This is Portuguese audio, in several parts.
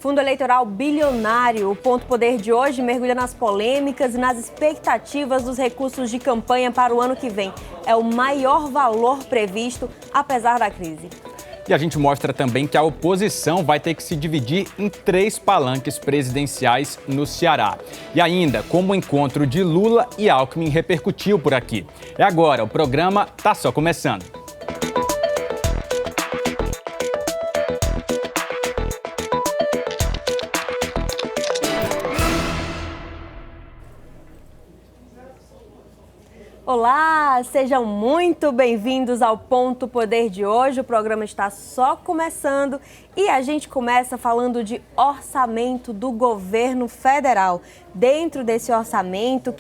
Fundo eleitoral bilionário. O Ponto Poder de hoje mergulha nas polêmicas e nas expectativas dos recursos de campanha para o ano que vem. É o maior valor previsto, apesar da crise. E a gente mostra também que a oposição vai ter que se dividir em 3 palanques presidenciais no Ceará. E ainda, como o encontro de Lula e Alckmin repercutiu por aqui. É agora, o programa tá só começando. Olá, sejam muito bem-vindos ao Ponto Poder de hoje. O programa está só começando e a gente começa falando de orçamento do governo federal. Dentro desse orçamento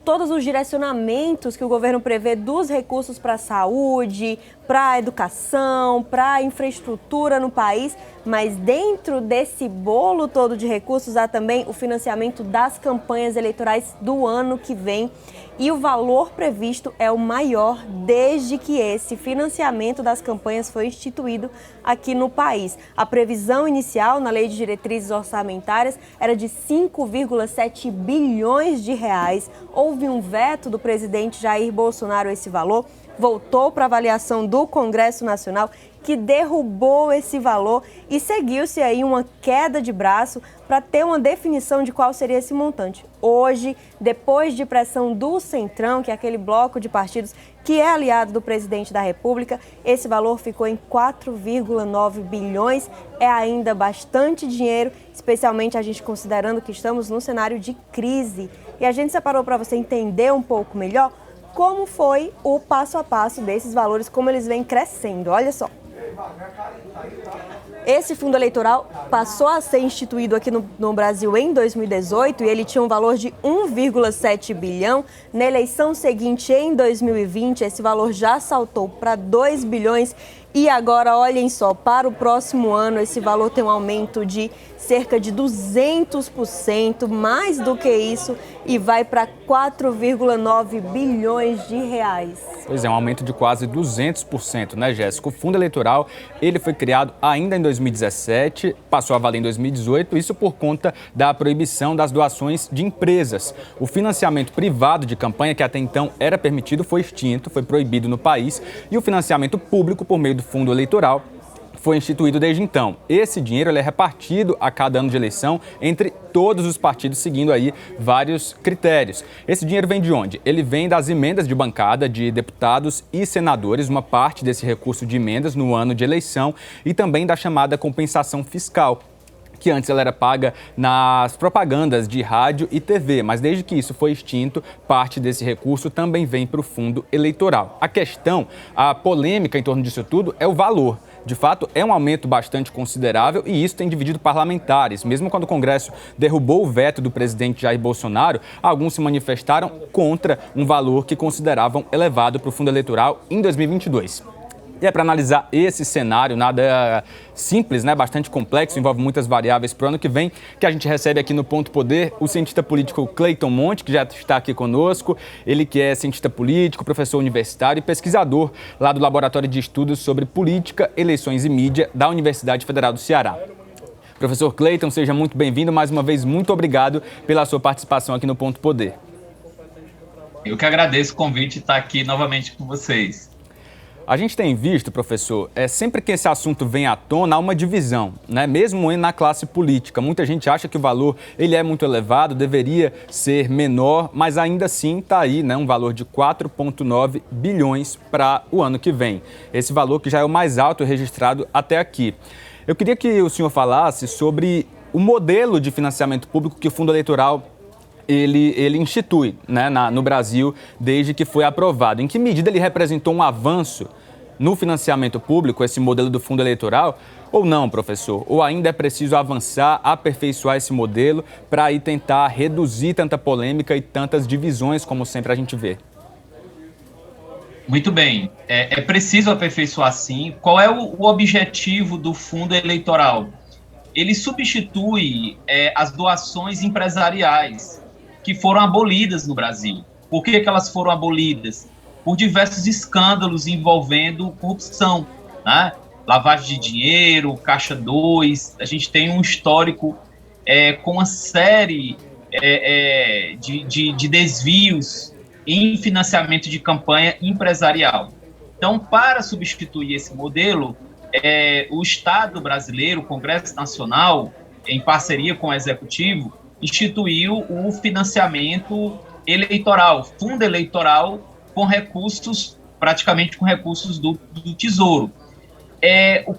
todos os direcionamentos que o governo prevê dos recursos para a saúde, para a educação, para a infraestrutura no país, mas dentro desse bolo todo de recursos há também o financiamento das campanhas eleitorais do ano que vem. E o valor previsto é o maior desde que esse financiamento das campanhas foi instituído aqui no país. A previsão inicial na Lei de Diretrizes Orçamentárias era de 5,7 bilhões de reais. Houve um veto do presidente Jair Bolsonaro a esse valor, voltou para avaliação do Congresso Nacional, que derrubou esse valor e seguiu-se aí uma queda de braço para ter uma definição de qual seria esse montante. Hoje, depois de pressão do Centrão, que é aquele bloco de partidos que é aliado do presidente da República, esse valor ficou em 4,9 bilhões. É ainda bastante dinheiro, especialmente a gente considerando que estamos num cenário de crise. E a gente separou para você entender um pouco melhor como foi o passo a passo desses valores, como eles vêm crescendo. Olha só. Esse fundo eleitoral passou a ser instituído aqui no Brasil em 2018 e ele tinha um valor de 1,7 bilhão. Na eleição seguinte, em 2020, esse valor já saltou para 2 bilhões. E agora, olhem só, para o próximo ano, esse valor tem um aumento de cerca de 200%, mais do que isso, e vai para 4,9 bilhões de reais. Pois é, um aumento de quase 200%, né, Jéssica? O fundo eleitoral, ele foi criado ainda em 2017, passou a valer em 2018, isso por conta da proibição das doações de empresas. O financiamento privado de campanha, que até então era permitido, foi extinto, foi proibido no país, e o financiamento público por meio do fundo eleitoral foi instituído desde então. Esse dinheiro ele é repartido a cada ano de eleição entre todos os partidos, seguindo aí vários critérios. Esse dinheiro vem de onde? Ele vem das emendas de bancada de deputados e senadores, uma parte desse recurso de emendas no ano de eleição, e também da chamada compensação fiscal, que antes ela era paga nas propagandas de rádio e TV, mas desde que isso foi extinto, parte desse recurso também vem para o fundo eleitoral. A polêmica em torno disso tudo é o valor. De fato, é um aumento bastante considerável e isso tem dividido parlamentares. Mesmo quando o Congresso derrubou o veto do presidente Jair Bolsonaro, alguns se manifestaram contra um valor que consideravam elevado para o fundo eleitoral em 2022. E é para analisar esse cenário, nada simples, né? Bastante complexo, envolve muitas variáveis para o ano que vem, que a gente recebe aqui no Ponto Poder o cientista político Cleiton Monte, que já está aqui conosco. Ele que é cientista político, professor universitário e pesquisador lá do Laboratório de Estudos sobre Política, Eleições e Mídia da Universidade Federal do Ceará. Professor Cleiton, seja muito bem-vindo. Mais uma vez, muito obrigado pela sua participação aqui no Ponto Poder. Eu que agradeço o convite de estar aqui novamente com vocês. A gente tem visto, professor, sempre que esse assunto vem à tona, há uma divisão, né? Mesmo na classe política. Muita gente acha que o valor ele é muito elevado, deveria ser menor, mas ainda assim está aí, né, um valor de 4,9 bilhões para o ano que vem. Esse valor que já é o mais alto registrado até aqui. Eu queria que o senhor falasse sobre o modelo de financiamento público que o fundo eleitoral ele institui, né, no Brasil desde que foi aprovado. Em que medida ele representou um avanço no financiamento público, esse modelo do fundo eleitoral, ou não, professor? Ou ainda é preciso avançar, aperfeiçoar esse modelo para aí tentar reduzir tanta polêmica e tantas divisões como sempre a gente vê? Muito bem. É preciso aperfeiçoar sim. Qual é o objetivo do fundo eleitoral? Ele substitui as doações empresariais que foram abolidas no Brasil. Por que elas foram abolidas? Por diversos escândalos envolvendo corrupção, né? lavagem de dinheiro, Caixa 2, a gente tem um histórico com uma série de desvios em financiamento de campanha empresarial. Então, para substituir esse modelo, o Estado brasileiro, o Congresso Nacional, em parceria com o Executivo, instituiu o financiamento eleitoral, fundo eleitoral, com recursos, praticamente com recursos do Tesouro.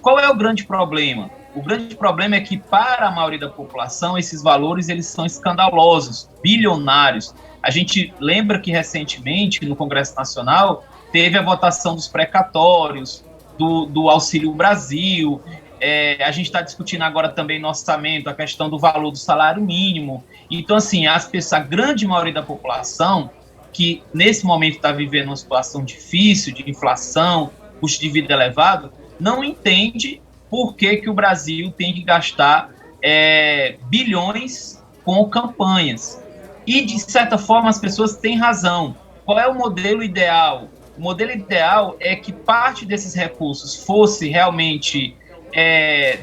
Qual é o grande problema? O grande problema é que, para a maioria da população, esses valores eles são escandalosos, bilionários. A gente lembra que, recentemente, no Congresso Nacional, teve a votação dos precatórios, do Auxílio Brasil. A gente está discutindo agora também no orçamento a questão do valor do salário mínimo. Então, assim, a grande maioria da população, que nesse momento está vivendo uma situação difícil, de inflação, custo de vida elevado, não entende por que o Brasil tem que gastar bilhões com campanhas. E, de certa forma, as pessoas têm razão. Qual é o modelo ideal? O modelo ideal é que parte desses recursos fosse realmente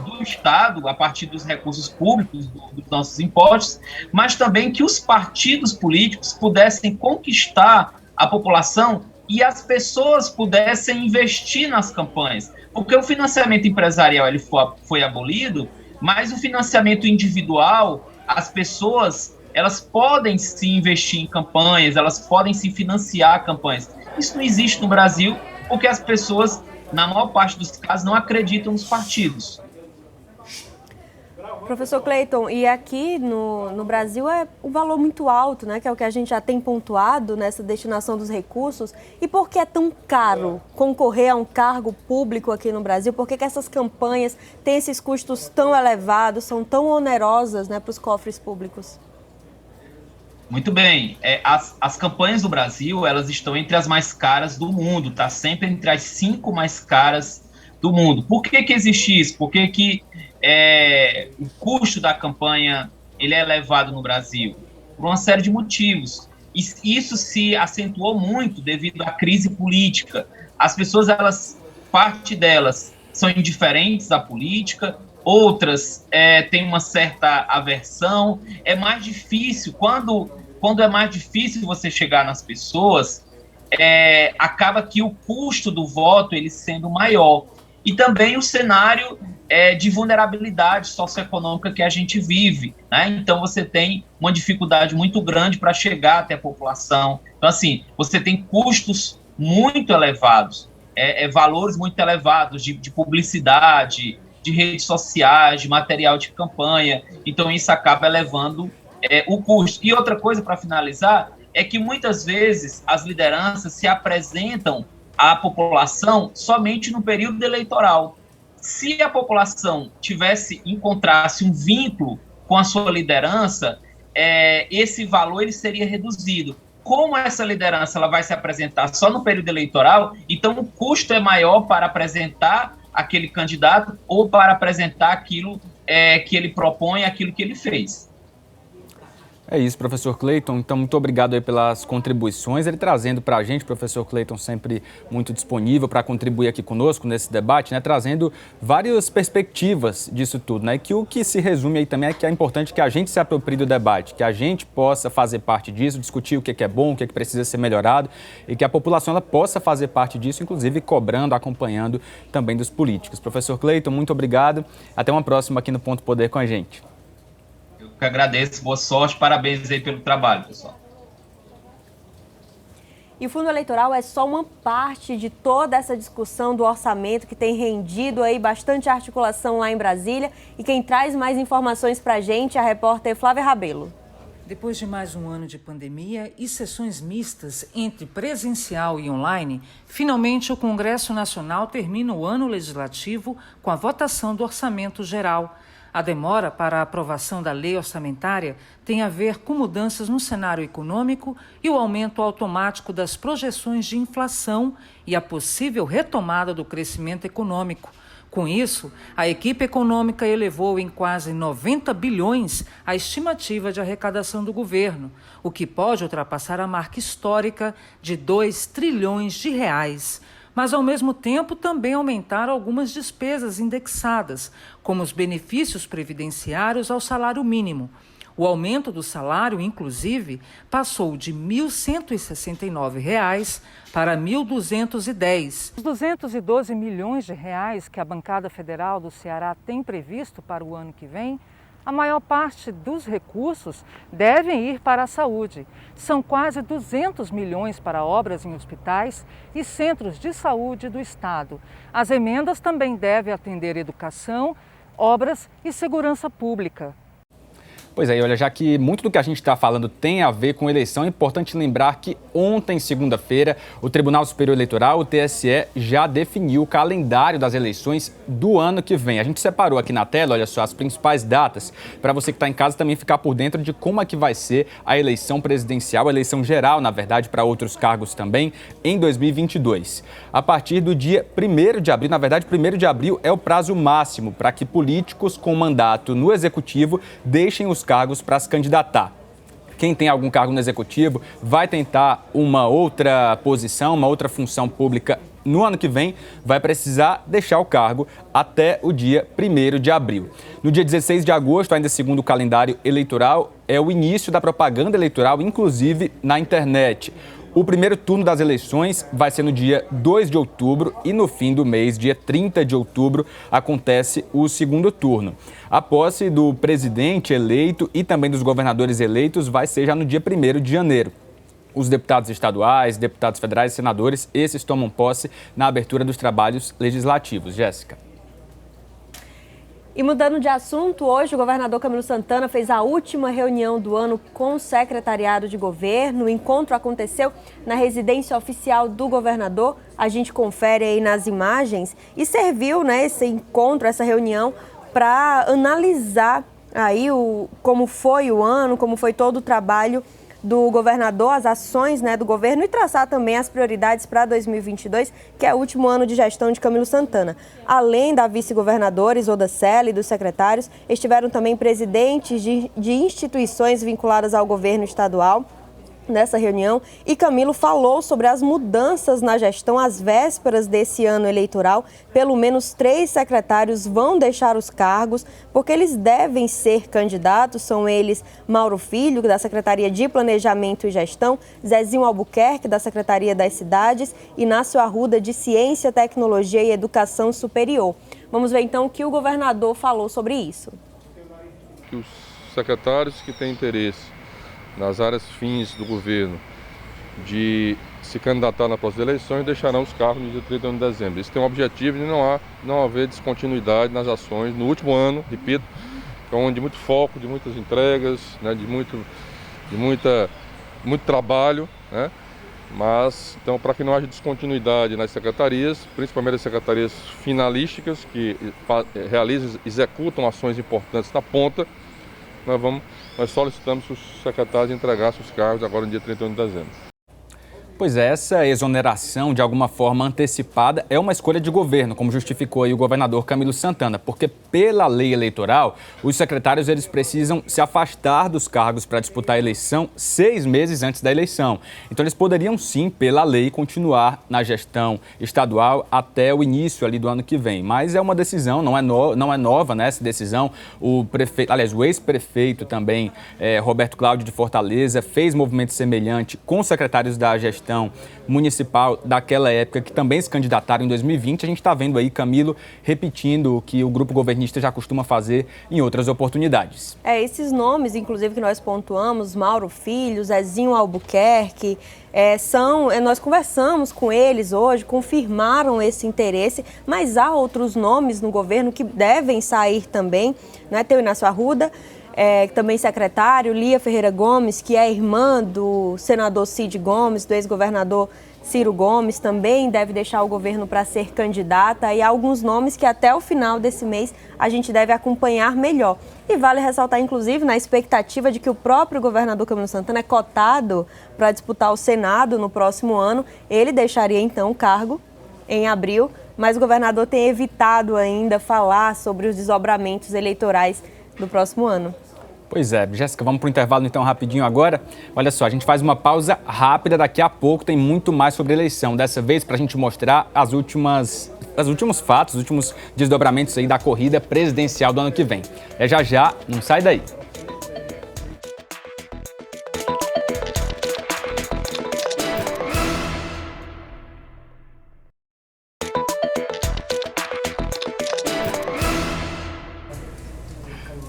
do Estado, a partir dos recursos públicos, dos nossos impostos, mas também que os partidos políticos pudessem conquistar a população e as pessoas pudessem investir nas campanhas. Porque o financiamento empresarial ele foi abolido, mas o financiamento individual, as pessoas, elas podem se investir em campanhas, elas podem se financiar campanhas. Isso não existe no Brasil, porque as pessoas, na maior parte dos casos, não acreditam nos partidos. Professor Cleiton, e aqui no Brasil é um valor muito alto, né, que é o que a gente já tem pontuado nessa destinação dos recursos. E por que é tão caro concorrer a um cargo público aqui no Brasil? Por que essas campanhas têm esses custos tão elevados, são tão onerosas, né, para os cofres públicos? Muito bem. As campanhas do Brasil, elas estão entre as mais caras do mundo, tá? Sempre entre as 5 mais caras do mundo. Por que existe isso? Por que o custo da campanha ele é elevado no Brasil? Por uma série de motivos. Isso se acentuou muito devido à crise política. As pessoas, parte delas são indiferentes à política, outras têm uma certa aversão. É mais difícil, quando é mais difícil você chegar nas pessoas, acaba que o custo do voto ele sendo maior. E também o cenário de vulnerabilidade socioeconômica que a gente vive, né? Então você tem uma dificuldade muito grande para chegar até a população. Então, assim, você tem custos muito elevados, valores muito elevados de publicidade, de redes sociais, de material de campanha. Então isso acaba elevando o custo. E outra coisa, para finalizar, é que muitas vezes as lideranças se apresentam à população somente no período eleitoral. Se a população encontrasse um vínculo com a sua liderança, esse valor ele seria reduzido. Como essa liderança ela vai se apresentar só no período eleitoral, então o custo é maior para apresentar aquele candidato ou para apresentar aquilo que ele propõe, aquilo que ele fez. É isso, professor Cleiton. Então, muito obrigado aí pelas contribuições. Ele trazendo para a gente, professor Cleiton, sempre muito disponível para contribuir aqui conosco nesse debate, né? Trazendo várias perspectivas disso tudo, né? Que o que se resume aí também é que é importante que a gente se aproprie do debate, que a gente possa fazer parte disso, discutir o que é bom, o que precisa ser melhorado e que a população ela possa fazer parte disso, inclusive cobrando, acompanhando também dos políticos. Professor Cleiton, muito obrigado. Até uma próxima aqui no Ponto Poder com a gente. Que agradeço, boa sorte, parabéns aí pelo trabalho, pessoal. E o fundo eleitoral é só uma parte de toda essa discussão do orçamento que tem rendido aí bastante articulação lá em Brasília. E quem traz mais informações para a gente é a repórter Flávia Rabelo. Depois de mais um ano de pandemia e sessões mistas entre presencial e online, finalmente o Congresso Nacional termina o ano legislativo com a votação do orçamento geral. A demora para a aprovação da lei orçamentária tem a ver com mudanças no cenário econômico e o aumento automático das projeções de inflação e a possível retomada do crescimento econômico. Com isso, a equipe econômica elevou em quase 90 bilhões a estimativa de arrecadação do governo, o que pode ultrapassar a marca histórica de 2 trilhões de reais. mas ao mesmo tempo também aumentaram algumas despesas indexadas, como os benefícios previdenciários ao salário mínimo. O aumento do salário, inclusive, passou de R$ 1.169 para R$ 1.210. Os 212 milhões de reais que a bancada federal do Ceará tem previsto para o ano que vem, a maior parte dos recursos devem ir para a saúde. São quase 200 milhões para obras em hospitais e centros de saúde do Estado. As emendas também devem atender educação, obras e segurança pública. Pois é, olha, já que muito do que a gente está falando tem a ver com eleição, é importante lembrar que ontem, segunda-feira, o Tribunal Superior Eleitoral, o TSE, já definiu o calendário das eleições do ano que vem. A gente separou aqui na tela, olha só, as principais datas, para você que está em casa também ficar por dentro de como é que vai ser a eleição presidencial, a eleição geral, na verdade, para outros cargos também, em 2022. A partir do dia 1º de abril, na verdade, 1º de abril é o prazo máximo para que políticos com mandato no Executivo deixem os cargos para se candidatar. Quem tem algum cargo no Executivo vai tentar uma outra posição, uma outra função pública no ano que vem, vai precisar deixar o cargo até o dia 1º de abril. No dia 16 de agosto, ainda segundo o calendário eleitoral, é o início da propaganda eleitoral, inclusive na internet. O primeiro turno das eleições vai ser no dia 2 de outubro e no fim do mês, dia 30 de outubro, acontece o segundo turno. A posse do presidente eleito e também dos governadores eleitos vai ser já no dia 1º de janeiro. Os deputados estaduais, deputados federais e senadores, esses tomam posse na abertura dos trabalhos legislativos. Jéssica. E mudando de assunto, hoje o governador Camilo Santana fez a última reunião do ano com o secretariado de governo. O encontro aconteceu na residência oficial do governador. A gente confere aí nas imagens e serviu, né, esse encontro, essa reunião, para analisar aí como foi o ano, como foi todo o trabalho do governador, as ações, né, do governo e traçar também as prioridades para 2022, que é o último ano de gestão de Camilo Santana. Além da vice-governadora Isolda Sela e dos secretários, estiveram também presidentes de instituições vinculadas ao governo estadual nessa reunião, e Camilo falou sobre as mudanças na gestão às vésperas desse ano eleitoral. Pelo menos 3 secretários vão deixar os cargos, porque eles devem ser candidatos. São eles Mauro Filho, da Secretaria de Planejamento e Gestão, Zezinho Albuquerque, da Secretaria das Cidades, e Inácio Arruda, de Ciência, Tecnologia e Educação Superior. Vamos ver então o que o governador falou sobre isso. Os secretários que têm interesse nas áreas fins do governo de se candidatar nas próximas eleições deixarão os cargos no dia 31 de dezembro. Isso tem um objetivo de não haver descontinuidade nas ações no último ano, repito, de muito foco, de muitas entregas, né, de muito trabalho, né? Mas, então, para que não haja descontinuidade nas secretarias, principalmente as secretarias finalísticas, que executam ações importantes na ponta, nós solicitamos que os secretários entregassem os cargos agora no dia 31 de dezembro. Pois é, essa exoneração, de alguma forma antecipada, é uma escolha de governo, como justificou aí o governador Camilo Santana, porque pela lei eleitoral, os secretários eles precisam se afastar dos cargos para disputar a eleição 6 meses antes da eleição. Então eles poderiam sim, pela lei, continuar na gestão estadual até o início ali do ano que vem. Mas é uma decisão, não é nova, né, essa decisão. O ex-prefeito também, Roberto Cláudio de Fortaleza, fez movimento semelhante com os secretários da gestão municipal daquela época, que também se candidataram em 2020. A gente está vendo aí Camilo repetindo o que o grupo governista já costuma fazer em outras oportunidades. Esses nomes, inclusive, que nós pontuamos, Mauro Filho, Zezinho Albuquerque, nós conversamos com eles hoje, confirmaram esse interesse, mas há outros nomes no governo que devem sair também, né? Tem o Inácio Arruda, também secretário, Lia Ferreira Gomes, que é irmã do senador Cid Gomes, do ex-governador Ciro Gomes, também deve deixar o governo para ser candidata, e há alguns nomes que até o final desse mês a gente deve acompanhar melhor. E vale ressaltar, inclusive, na expectativa de que o próprio governador Camilo Santana é cotado para disputar o Senado no próximo ano, ele deixaria então o cargo em abril, mas o governador tem evitado ainda falar sobre os desdobramentos eleitorais do próximo ano. Pois é, Jéssica, vamos para o intervalo então rapidinho agora. Olha só, a gente faz uma pausa rápida, daqui a pouco tem muito mais sobre eleição. Dessa vez para a gente mostrar os últimos fatos, os últimos desdobramentos aí da corrida presidencial do ano que vem. É já já, não sai daí.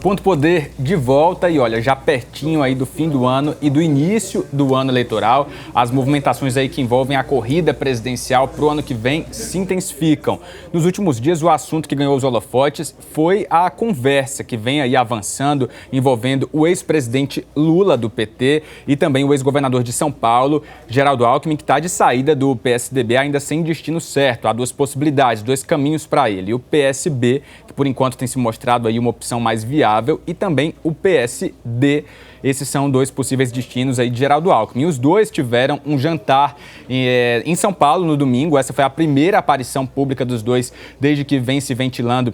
Ponto Poder de volta e olha, já pertinho aí do fim do ano e do início do ano eleitoral, as movimentações aí que envolvem a corrida presidencial para o ano que vem se intensificam. Nos últimos dias, o assunto que ganhou os holofotes foi a conversa que vem aí avançando, envolvendo o ex-presidente Lula do PT e também o ex-governador de São Paulo, Geraldo Alckmin, que está de saída do PSDB ainda sem destino certo. Há duas possibilidades, dois caminhos para ele. O PSB, que por enquanto tem se mostrado aí uma opção mais viável, e também o PSD. Esses são dois possíveis destinos aí de Geraldo Alckmin. E os dois tiveram um jantar em São Paulo no domingo. Essa foi a primeira aparição pública dos dois desde que vem se ventilando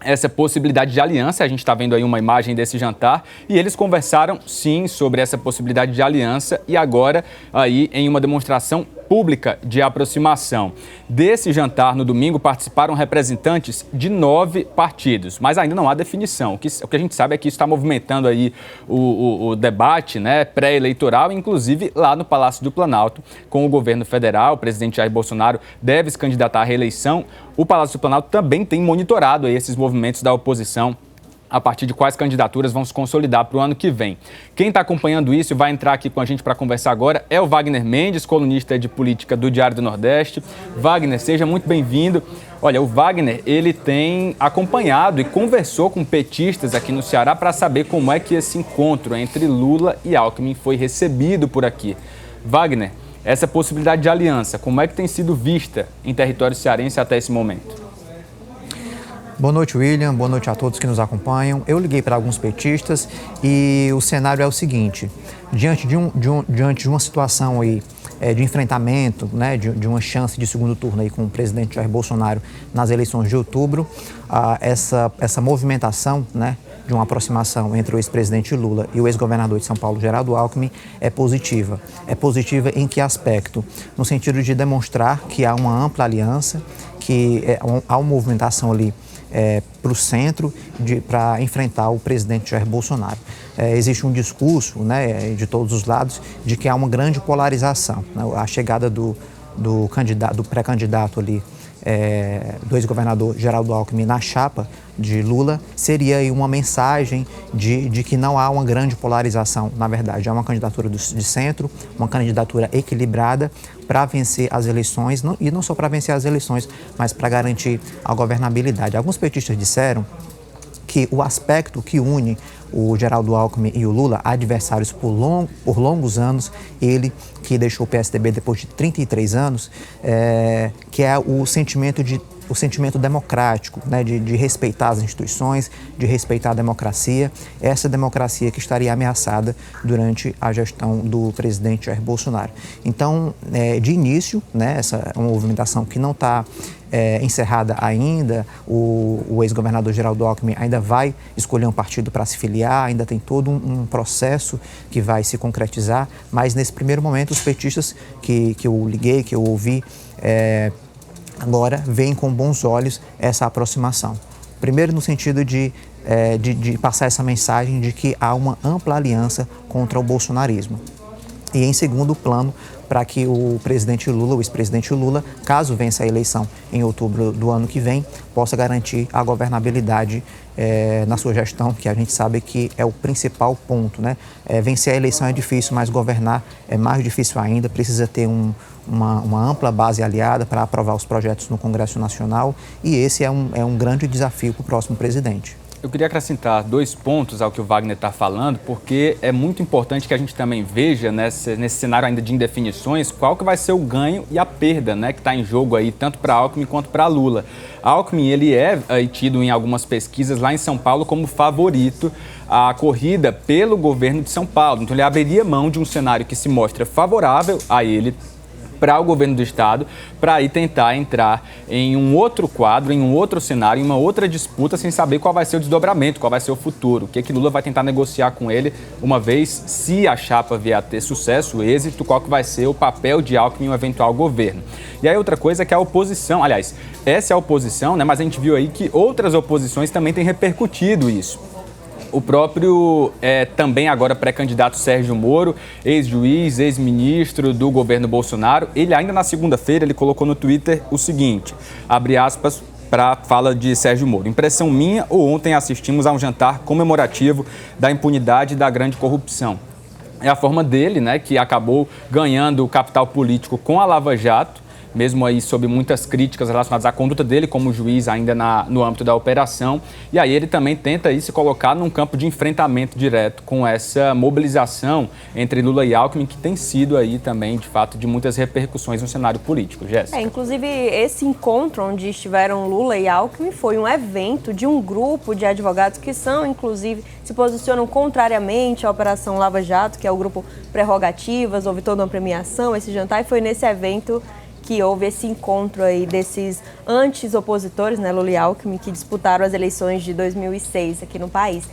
essa possibilidade de aliança. A gente está vendo aí uma imagem desse jantar e eles conversaram sim sobre essa possibilidade de aliança e agora aí em uma demonstração pública de aproximação. Desse jantar no domingo participaram representantes de 9 partidos, mas ainda não há definição. O que a gente sabe é que isso está movimentando aí o debate, né, pré-eleitoral, inclusive lá no Palácio do Planalto, com o governo federal. O presidente Jair Bolsonaro deve se candidatar à reeleição. O Palácio do Planalto também tem monitorado aí esses movimentos da oposição, a partir de quais candidaturas vão se consolidar para o ano que vem. Quem está acompanhando isso e vai entrar aqui com a gente para conversar agora é o Wagner Mendes, colunista de política do Diário do Nordeste. Wagner, seja muito bem-vindo. Olha, o Wagner, ele tem acompanhado e conversou com petistas aqui no Ceará para saber como é que esse encontro entre Lula e Alckmin foi recebido por aqui. Wagner, essa possibilidade de aliança, como é que tem sido vista em território cearense até esse momento? Boa noite, William. Boa noite a todos que nos acompanham. Eu liguei para alguns petistas e o cenário é o seguinte: diante de uma situação aí, de enfrentamento, né, de uma chance de segundo turno aí com o presidente Jair Bolsonaro nas eleições de outubro, essa movimentação, né, de uma aproximação entre o ex-presidente Lula e o ex-governador de São Paulo, Geraldo Alckmin, é positiva. É positiva em que aspecto? No sentido de demonstrar que há uma ampla aliança, que há uma movimentação ali para o centro para enfrentar o presidente Jair Bolsonaro. Existe um discurso, né, de todos os lados de que há uma grande polarização, né? A chegada do pré-candidato ali, do ex-governador Geraldo Alckmin na chapa de Lula seria aí uma mensagem de que não há uma grande polarização. Na verdade, há uma candidatura de centro, uma candidatura equilibrada para vencer as eleições, e não só para vencer as eleições, mas para garantir a governabilidade. Alguns petistas disseram que o aspecto que une o Geraldo Alckmin e o Lula, adversários por longos anos, ele que deixou o PSDB depois de 33 anos, que é o sentimento democrático, né, de respeitar as instituições, de respeitar a democracia, essa democracia que estaria ameaçada durante a gestão do presidente Jair Bolsonaro. Então, de início, né, essa é uma movimentação que não está encerrada ainda. O ex-governador Geraldo Alckmin ainda vai escolher um partido para se filiar, ainda tem todo um processo que vai se concretizar, mas nesse primeiro momento os petistas que eu liguei, que eu ouvi, agora veem com bons olhos essa aproximação. Primeiro no sentido de passar essa mensagem de que há uma ampla aliança contra o bolsonarismo. E em segundo plano, para que o presidente Lula, o ex-presidente Lula, caso vença a eleição em outubro do ano que vem, possa garantir a governabilidade na sua gestão, que a gente sabe que é o principal ponto, né? Vencer a eleição é difícil, mas governar é mais difícil ainda. Precisa ter uma ampla base aliada para aprovar os projetos no Congresso Nacional, e esse é um grande desafio para o próximo presidente. Eu queria acrescentar 2 pontos ao que o Wagner está falando, porque é muito importante que a gente também veja nesse cenário ainda de indefinições qual que vai ser o ganho e a perda, né, que está em jogo aí tanto para Alckmin quanto para Lula. Alckmin, ele é tido em algumas pesquisas lá em São Paulo como favorito à corrida pelo governo de São Paulo. Então ele abriria mão de um cenário que se mostra favorável a ele para o governo do estado, para aí tentar entrar em um outro quadro, em um outro cenário, em uma outra disputa, sem saber qual vai ser o desdobramento, qual vai ser o futuro, o que Lula vai tentar negociar com ele, uma vez, se a chapa vier a ter sucesso, êxito, qual que vai ser o papel de Alckmin em um eventual governo. E aí outra coisa é que a oposição, aliás, essa é a oposição, né, mas a gente viu aí que outras oposições também têm repercutido isso. O próprio, também agora pré-candidato Sérgio Moro, ex-juiz, ex-ministro do governo Bolsonaro, ele ainda na segunda-feira, ele colocou no Twitter o seguinte, abre aspas, para a fala de Sérgio Moro. Impressão minha ou ontem assistimos a um jantar comemorativo da impunidade e da grande corrupção. É a forma dele, né, que acabou ganhando o capital político com a Lava Jato, mesmo aí sob muitas críticas relacionadas à conduta dele como juiz ainda no âmbito da operação. E aí ele também tenta aí se colocar num campo de enfrentamento direto com essa mobilização entre Lula e Alckmin, que tem sido aí também, de fato, de muitas repercussões no cenário político. Jéssica. Inclusive, esse encontro onde estiveram Lula e Alckmin foi um evento de um grupo de advogados que são, inclusive, se posicionam contrariamente à Operação Lava Jato, que é o grupo Prerrogativas, houve toda uma premiação, esse jantar, e foi nesse evento que houve esse encontro aí desses antes-opositores, né, Lula e Alckmin, que disputaram as eleições de 2006 aqui no país.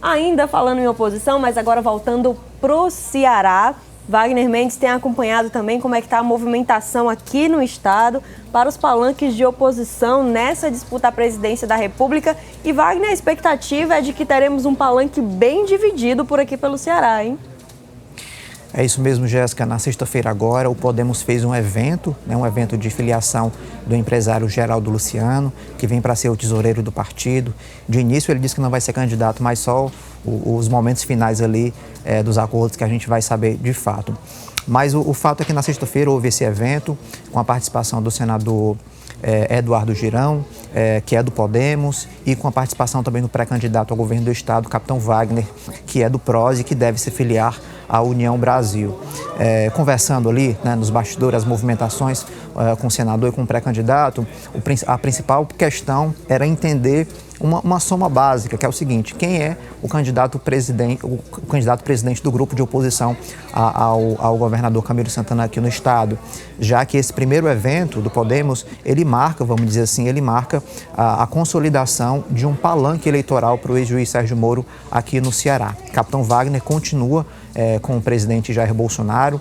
Ainda falando em oposição, mas agora voltando pro Ceará, Wagner Mendes tem acompanhado também como é que está a movimentação aqui no estado para os palanques de oposição nessa disputa à presidência da República. E, Wagner, a expectativa é de que teremos um palanque bem dividido por aqui pelo Ceará, hein? É isso mesmo, Jéssica. Na sexta-feira agora, o Podemos fez um evento, um evento de filiação do empresário Geraldo Luciano, que vem para ser o tesoureiro do partido. De início, ele disse que não vai ser candidato, mas só os momentos finais ali dos acordos que a gente vai saber de fato. Mas o fato é que na sexta-feira houve esse evento com a participação do senador Eduardo Girão, que é do Podemos, e com a participação também do pré-candidato ao governo do estado, Capitão Wagner, que é do PROS e que deve se filiar à União Brasil. Conversando ali, né, nos bastidores, as movimentações com o senador e com o pré-candidato, a principal questão era entender uma soma básica, que é o seguinte: quem é o candidato presidente do grupo de oposição ao governador Camilo Santana aqui no estado, já que esse primeiro evento do Podemos, ele marca, vamos dizer assim, a consolidação de um palanque eleitoral para o ex-juiz Sérgio Moro aqui no Ceará. Capitão Wagner continua com o presidente Jair Bolsonaro,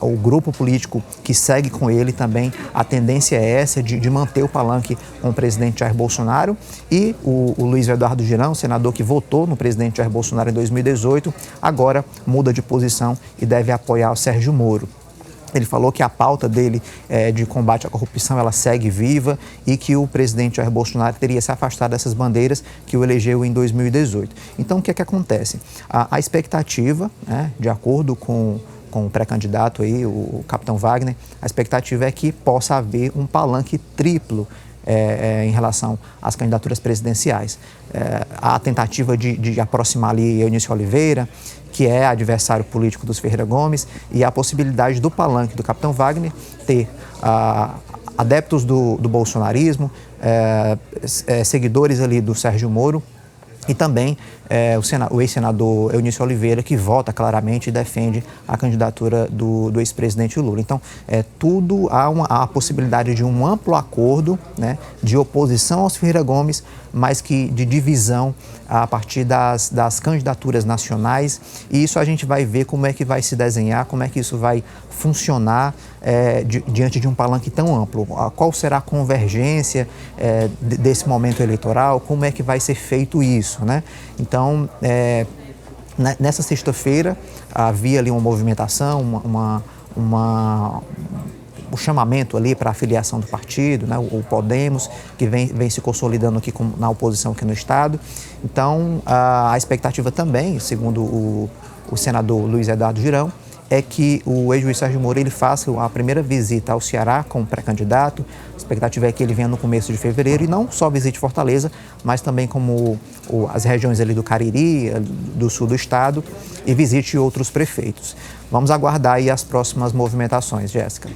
o grupo político que segue com ele também, a tendência é essa de manter o palanque com o presidente Jair Bolsonaro, e o Luiz Eduardo Girão, senador que votou no presidente Jair Bolsonaro em 2018, agora muda de posição e deve apoiar o Sérgio Moro. Ele falou que a pauta dele de combate à corrupção, ela segue viva, e que o presidente Jair Bolsonaro teria se afastado dessas bandeiras que o elegeu em 2018. Então, o que é que acontece? A expectativa, né, de acordo com o pré-candidato aí, o Capitão Wagner, a expectativa é que possa haver um palanque triplo em relação às candidaturas presidenciais. A tentativa de aproximar ali Eunice Oliveira, que é adversário político dos Ferreira Gomes, e a possibilidade do palanque do Capitão Wagner ter adeptos do bolsonarismo, seguidores ali do Sérgio Moro, e também o ex-senador Eunice Oliveira, que vota claramente e defende a candidatura do ex-presidente Lula. Então, tudo há a possibilidade de um amplo acordo, né, de oposição aos Ferreira Gomes, mas que de divisão a partir das candidaturas nacionais. E isso a gente vai ver como é que vai se desenhar, como é que isso vai funcionar diante de um palanque tão amplo. Qual será a convergência desse momento eleitoral, como é que vai ser feito isso, né? Então, nessa sexta-feira havia ali uma movimentação, o chamamento ali para a filiação do partido, né, o Podemos, que vem se consolidando aqui na oposição aqui no estado. Então, a expectativa também, segundo o senador Luiz Eduardo Girão, é que o ex-juiz Sérgio Moro ele faça a primeira visita ao Ceará como pré-candidato. A expectativa é que ele venha no começo de fevereiro e não só visite Fortaleza, mas também como as regiões ali do Cariri, do sul do estado, e visite outros prefeitos. Vamos aguardar aí as próximas movimentações, Jéssica.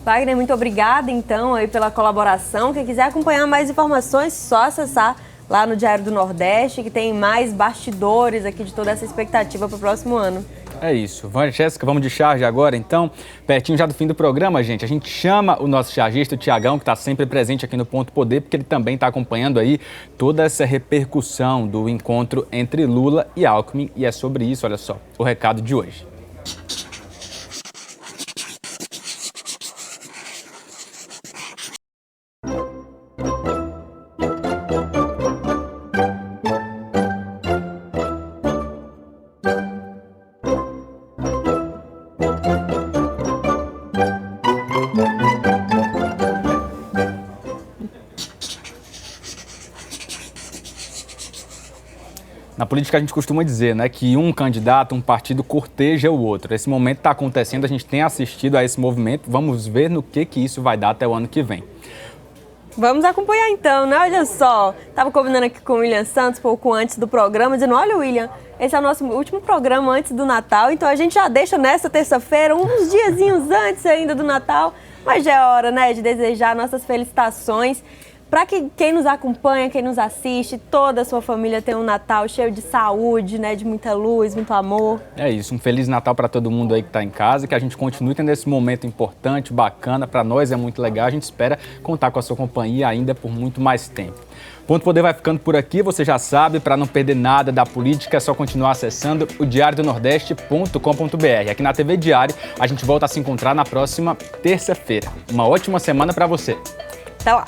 Wagner, muito obrigada então aí pela colaboração. Quem quiser acompanhar mais informações, só acessar lá no Diário do Nordeste, que tem mais bastidores aqui de toda essa expectativa para o próximo ano. É isso. Jéssica, vamos de charge agora, então. Pertinho já do fim do programa, gente. A gente chama o nosso chargista, o Tiagão, que está sempre presente aqui no Ponto Poder, porque ele também está acompanhando aí toda essa repercussão do encontro entre Lula e Alckmin. E é sobre isso, olha só, o recado de hoje. Na política a gente costuma dizer, né, que um candidato, um partido corteja o outro. Esse momento está acontecendo, a gente tem assistido a esse movimento. Vamos ver no que isso vai dar até o ano que vem. Vamos acompanhar então, né? Olha só, estava combinando aqui com o William Santos pouco antes do programa, dizendo, olha William, esse é o nosso último programa antes do Natal, então a gente já deixa nessa terça-feira, uns diazinhos antes ainda do Natal, mas já é hora, né, de desejar nossas felicitações para que quem nos acompanha, quem nos assiste, toda a sua família tenha um Natal cheio de saúde, né, de muita luz, muito amor. É isso, um Feliz Natal para todo mundo aí que está em casa, que a gente continue tendo esse momento importante, bacana, para nós é muito legal, a gente espera contar com a sua companhia ainda por muito mais tempo. Ponto Poder vai ficando por aqui, você já sabe, para não perder nada da política é só continuar acessando o diariodonordeste.com.br. Aqui na TV Diário, a gente volta a se encontrar na próxima terça-feira. Uma ótima semana para você. Até lá!